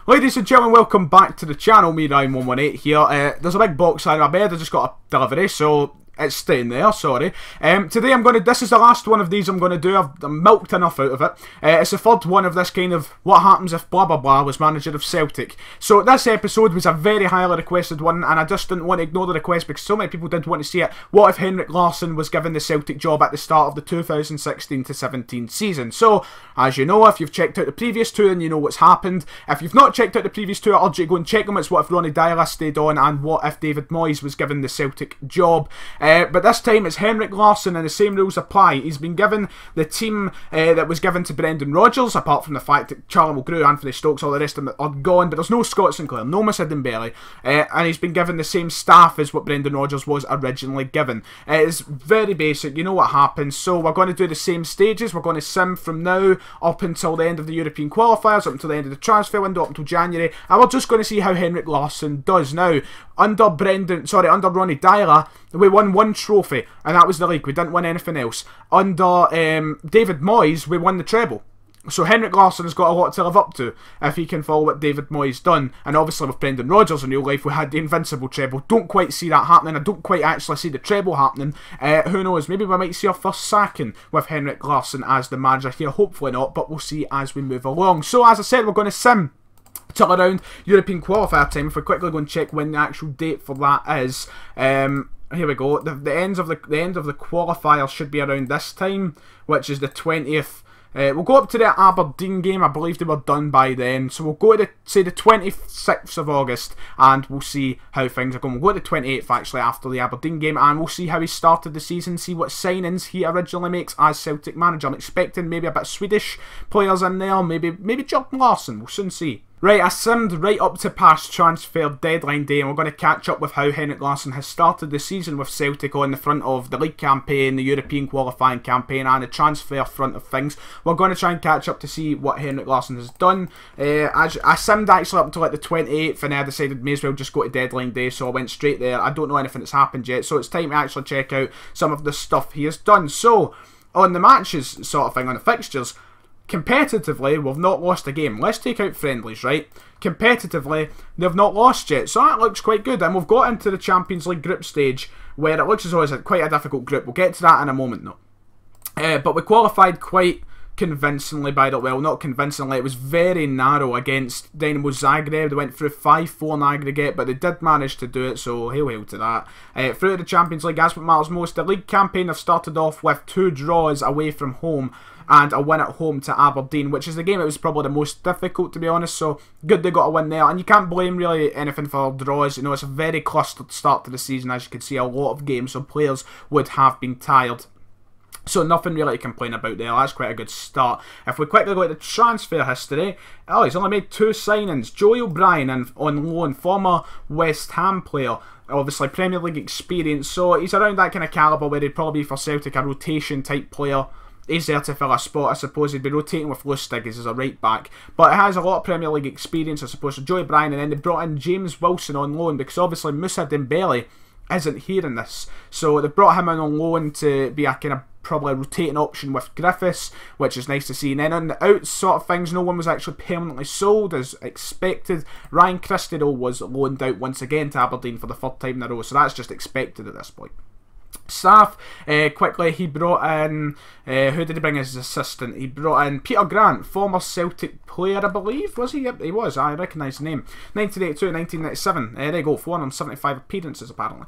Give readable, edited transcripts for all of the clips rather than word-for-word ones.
Ladies and gentlemen, welcome back to the channel. Me, Ryan118 here. There's a big box out of my bed. I just got a delivery, so it's staying there, sorry. Today this is the last one of these I'm going to do. I've milked enough out of it. It's the third one of this kind of what happens if blah blah blah was manager of Celtic. So this episode was a very highly requested one, and I just didn't want to ignore the request because so many people did want to see it. What if Henrik Larsson was given the Celtic job at the start of the 2016-17 season? So, as you know, if you've checked out the previous two, then you know what's happened. If you've not checked out the previous two, I urge you to go and check them. It's what if Ronnie Deila stayed on, and what if David Moyes was given the Celtic job. But this time it's Henrik Larsson, and the same rules apply. He's been given the team that was given to Brendan Rodgers, apart from the fact that Charlie Mulgrew, Anthony Stokes, all the rest of them are gone, but there's no Scott Sinclair, no Moussa Dembele, and he's been given the same staff as what Brendan Rodgers was originally given. It's very basic, you know what happens, so we're going to do the same stages. We're going to sim from now up until the end of the European qualifiers, up until the end of the transfer window, up until January, and we're just going to see how Henrik Larsson does. Now, under Ronnie Deila, we won one trophy, and that was the league. We didn't win anything else. Under David Moyes, we won the treble. So Henrik Larsson has got a lot to live up to if he can follow what David Moyes done. And obviously with Brendan Rodgers in real life, we had the invincible treble. Don't quite see that happening. I don't quite actually see the treble happening. Who knows? Maybe we might see our first sacking with Henrik Larsson as the manager here. Hopefully not, but we'll see as we move along. So as I said, we're going to sim till around European qualifier time. If we quickly go and check when the actual date for that is. Here we go. The end of the qualifier should be around this time, which is the 20th. We'll go up to the Aberdeen game. I believe they were done by then. So we'll go to say the 26th of August, and we'll see how things are going. We'll go to the 28th actually after the Aberdeen game, and we'll see how he started the season, see what signings he originally makes as Celtic manager. I'm expecting maybe a bit of Swedish players in there, maybe Jordan Larsson. We'll soon see. Right, I simmed right up to past transfer deadline day, and we're going to catch up with how Henrik Larsson has started the season with Celtic on the front of the league campaign, the European qualifying campaign, and the transfer front of things. We're going to try and catch up to see what Henrik Larsson has done. I simmed actually up until like the 28th, and then I decided may as well just go to deadline day, so I went straight there. I don't know anything that's happened yet, so it's time to actually check out some of the stuff he has done. So, on the matches sort of thing, on the fixtures, competitively, we've not lost a game. Let's take out friendlies, right? Competitively, they've not lost yet, so that looks quite good. And we've got into the Champions League group stage, where it looks as though it's quite a difficult group. We'll get to that in a moment, though. But we qualified quite convincingly by the well, not convincingly, it was very narrow against Dynamo Zagreb. They went through 5-4 in aggregate, but they did manage to do it, so hail to that. Through the Champions League, that's what matters most. The league campaign have started off with 2 draws away from home and a win at home to Aberdeen, which is the game it was probably the most difficult, to be honest, so good they got a win there, and you can't blame really anything for draws. You know, it's a very clustered start to the season, as you can see, a lot of games, so players would have been tired. So nothing really to complain about there. That's quite a good start. If we quickly go to the transfer history, oh, he's only made 2 signings. Joey O'Brien on loan, former West Ham player, obviously Premier League experience, so he's around that kind of calibre where he'd probably be for Celtic, a rotation type player. He's there to fill a spot. I suppose he'd be rotating with Lustig as a right back, but it has a lot of Premier League experience, I suppose. So Joey O'Brien, and then they brought in James Wilson on loan because obviously Moussa Dembele isn't here in this, so they brought him in on loan to be a kind of probably a rotating option with Griffiths, which is nice to see. And then on the out sort of things, no one was actually permanently sold as expected. Ryan Christie though was loaned out once again to Aberdeen for the 3rd time in a row, so that's just expected at this point. Staff, quickly, he brought in, who did he bring as his assistant? He brought in Peter Grant, former Celtic player, I believe, was he? Yep, he was, I recognise the name. 1982, 1997, there you go, 475 appearances apparently.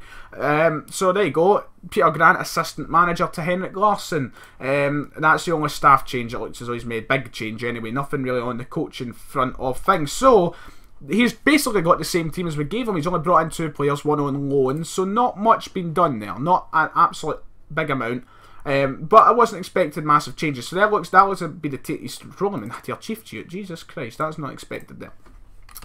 So there you go, Peter Grant, assistant manager to Henrik Larsson. That's the only staff change it looks as though he's made, big change anyway, nothing really on the coaching front of things. So, he's basically got the same team as we gave him. He's only brought in 2 players, 1 on loan, so not much been done there. Not an absolute big amount, but I wasn't expecting massive changes. So that looks to be the he's rolling in your chief to you. Jesus Christ, that's not expected there.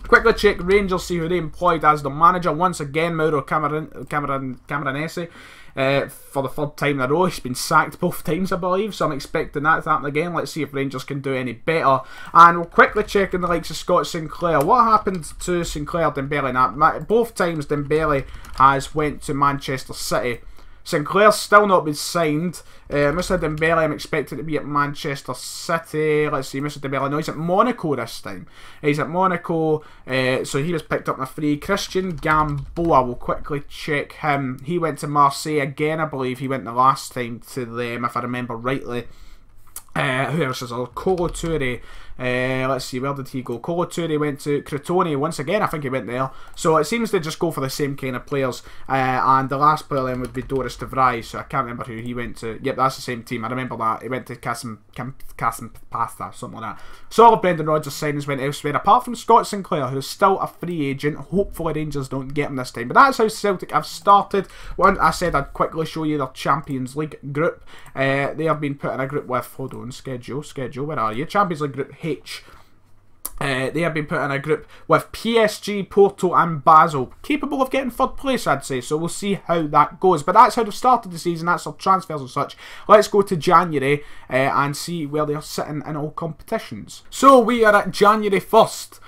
Quickly check Rangers, see who they employed as the manager. Once again, Mauro Camoranesi. For the 3rd time in a row. He's been sacked both times, I believe, so I'm expecting that to happen again. Let's see if Rangers can do any better. And we'll quickly check in the likes of Scott Sinclair. What happened to Sinclair, Dembele? Now, both times Dembele has went to Manchester City. Sinclair's still not been signed. Mr. Dembele, I'm expected to be at Manchester City. Let's see, Mr. Dembele, no, he's at Monaco this time. He's at Monaco, so he was picked up on a free. Christian Gamboa, we'll quickly check him. He went to Marseille again, I believe. He went the last time to them, if I remember rightly. Who else is there? Kolo Touré. Let's see, where did he go? Kolo Touré went to Crotone once again. I think he went there. So it seems they just go for the same kind of players. And the last player then would be Doris de Vrij. So I can't remember who he went to. Yep, that's the same team. I remember that. He went to Kasim Pasta, something like that. So all of Brendan Rodgers' signings went elsewhere, apart from Scott Sinclair, who's still a free agent. Hopefully Rangers don't get him this time. But that's how Celtic have started. One, I said I'd quickly show you their Champions League group. They have been put in a group with, hold on, schedule, where are you? Champions League Group H. They have been put in a group with PSG, Porto and Basel, capable of getting third place, I'd say, so we'll see how that goes. But that's how they've started the season, that's their transfers and such. Let's go to January and see where they're sitting in all competitions. So we are at January 1st.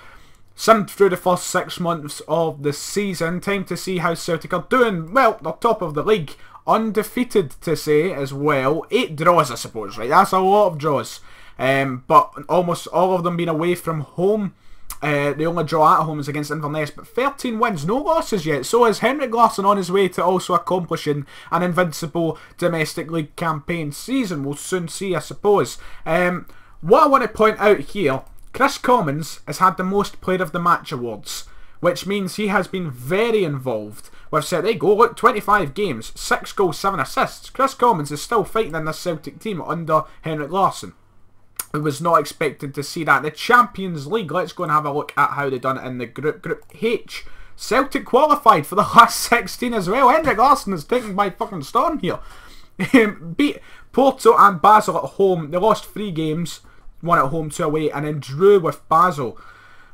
Simmed through the first 6 months of the season. Time to see how Celtic are doing. Well, they're top of the league. Undefeated to say as well. 8 draws, I suppose, right? That's a lot of draws. But almost all of them being away from home. The only draw at home is against Inverness, but 13 wins, no losses yet. So is Henrik Larsson on his way to also accomplishing an invincible domestic league campaign season. We'll soon see, I suppose. What I want to point out here, Chris Commons has had the most Player of the Match awards, which means he has been very involved. We've said, hey, go, look, 25 games, 6 goals, 7 assists. Chris Commons is still fighting in this Celtic team under Henrik Larsson. I was not expected to see that. The Champions League, let's go and have a look at how they done it in the group. Group H, Celtic qualified for the last 16 as well. Henrik Larsson is taking by fucking storm here. Beat Porto and Basel at home. They lost 3 games, 1 at home, 2 away, and then drew with Basel.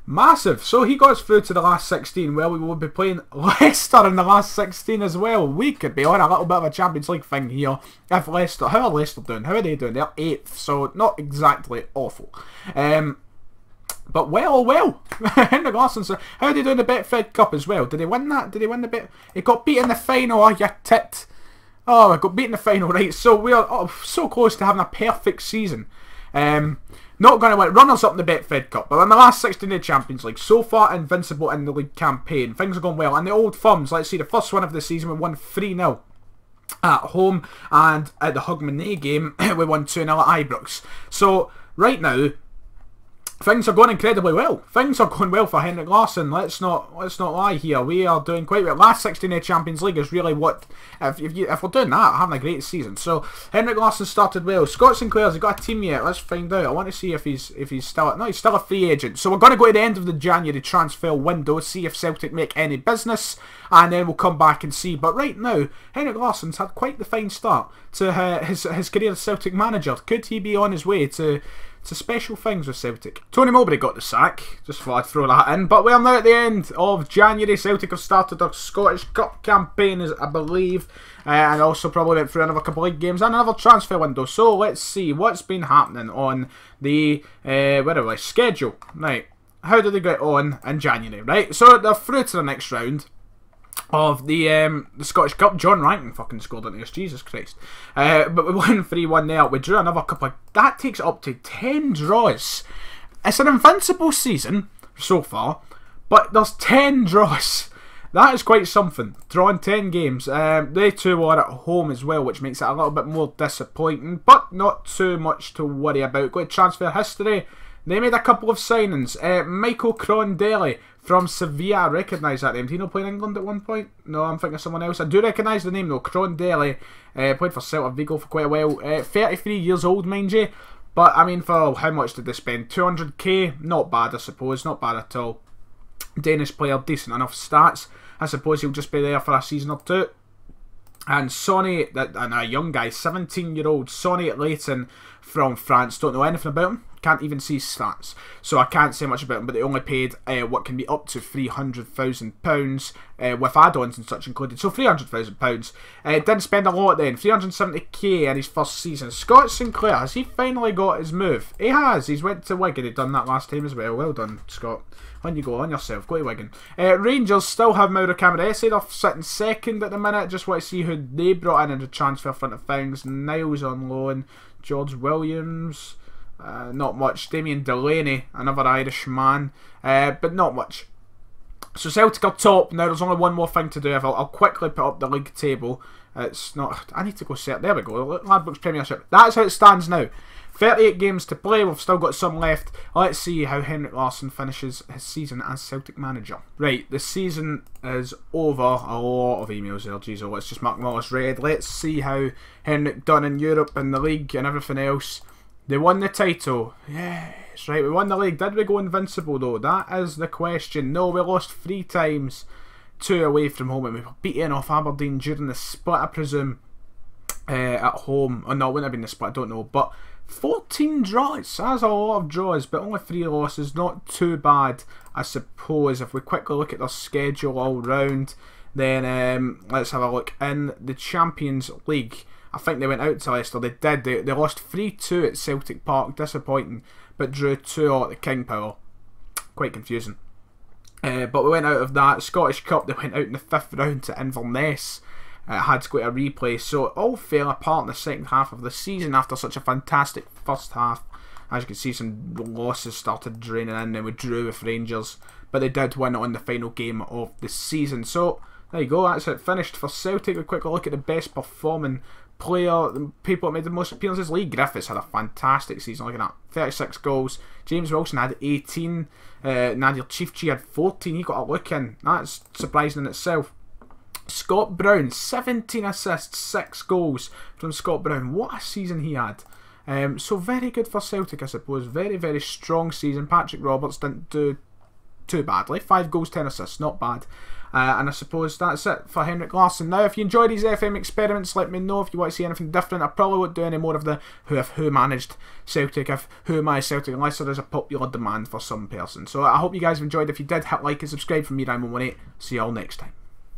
Massive. So he got us through to the last 16. Well, we will be playing Leicester in the last 16 as well. We could be on a little bit of a Champions League thing here. If Leicester, how are Leicester doing? How are they doing? They're 8th, so not exactly awful. But well. Henrik Larsson, how are they doing the Betfred Cup as well? Did he win that? Did he win the bet? He got beat in the final, oh you tit. Oh, I got beat in the final, right? So we are so close to having a perfect season. Not going to win runners up in the Betfred Cup, but in the last 16 of the Champions League, so far invincible in the league campaign. Things are going well. And the old firms, let's see, the first one of the season we won 3-0 at home, and at the Hogmanay game we won 2-0 at Ibrox. So right now, things are going incredibly well. Things are going well for Henrik Larsson. Let's not lie here. We are doing quite well. Last 16 of the Champions League is really what, if we're doing that, having a great season. So Henrik Larsson started well. Scott Sinclair's got a team yet. Let's find out. I want to see if he's still no, he's still a free agent. So we're going to go to the end of the January transfer window, see if Celtic make any business, and then we'll come back and see. But right now, Henrik Larsson's had quite the fine start to his career as Celtic manager. Could he be on his way to special things with Celtic? Tony Mowbray got the sack, just thought I'd throw that in. But we're now at the end of January. Celtic have started their Scottish Cup campaign, I believe, and also probably went through another couple of league games and another transfer window. So let's see what's been happening on the schedule. Right, how did they get on in January? Right, so they're through to the next round of the Scottish Cup. John Rankin fucking scored into us, Jesus Christ. But we won 3-1 there. We drew another couple of... That takes up to 10 draws. It's an invincible season so far, but there's 10 draws. That is quite something. Drawing 10 games. They two are at home as well, which makes it a little bit more disappointing, but not too much to worry about. Go to transfer history. They made a couple of signings. Michael Crondelli from Sevilla. I recognise that name. Did he not play in England at one point? No, I'm thinking of someone else. I do recognise the name though. Crondelli played for Celta Vigo for quite a while. 33 years old, mind you. But I mean, for how much did they spend? 200k? Not bad, I suppose. Not bad at all. Danish player, decent enough stats. I suppose he'll just be there for a season or two. And Sonny, and a young guy, 17-year-old Sonny at Leighton from France. Don't know anything about him. Can't even see stats, so I can't say much about him. But they only paid what can be up to £300,000 with add-ons and such included. So £300,000. Didn't spend a lot then. 370k in his first season. Scott Sinclair, has he finally got his move? He has. He's went to Wigan. He'd done that last time as well. Well done, Scott. On you go, on yourself. Go to Wigan. Rangers still have Mauro Camarese. They're sitting second at the minute. Just want to see who they brought in the transfer front of things. Niles on loan. George Williams. Not much. Damien Delaney, another Irishman, but not much. So Celtic are top. Now there's only one more thing to do. I'll quickly put up the league table. It's not. I need to go set. There we go. Ladbrokes Premiership. That's how it stands now. 38 games to play. We've still got some left. Let's see how Henrik Larsson finishes his season as Celtic manager. Right, the season is over. A lot of emails there. Jeez, let's just mark them all as read. Let's see how Henrik done in Europe and the league and everything else. They won the title. Yes, right, we won the league. Did we go invincible though? That is the question. No, we lost 3 times. 2 away from home, and we were beaten off Aberdeen during the split, I presume, at home. Oh no, it wouldn't have been the split, I don't know. But 14 draws. That's a lot of draws, but only 3 losses. Not too bad, I suppose. If we quickly look at their schedule all round, then let's have a look. In the Champions League, I think they went out to Leicester. They did. They lost 3-2 at Celtic Park. Disappointing. But drew 2-0 at the King Power. Quite confusing. But we went out of that. Scottish Cup, they went out in the 5th round to Inverness. Had to go to a replay. So it all fell apart in the second half of the season after such a fantastic first half. As you can see, some losses started draining in. And we drew with Rangers. But they did win on the final game of the season. So there you go. That's it. Finished for Celtic. We quickly look at the best performing player, the people that made the most appearances. Lee Griffiths had a fantastic season. Look at that, 36 goals. James Wilson had 18. Nadir Chifchi had 14. He got a look in. That's surprising in itself. Scott Brown, 17 assists, 6 goals from Scott Brown. What a season he had. So very good for Celtic, I suppose. Very, very strong season. Patrick Roberts didn't do too badly. 5 goals, 10 assists, not bad. And I suppose that's it for Henrik Larsson. Now, if you enjoy these FM experiments, let me know if you want to see anything different. I probably won't do any more of the who managed Celtic, who am I Celtic, unless there is a popular demand for some person. So I hope you guys have enjoyed. If you did, hit like and subscribe from me, rightful18. See you all next time.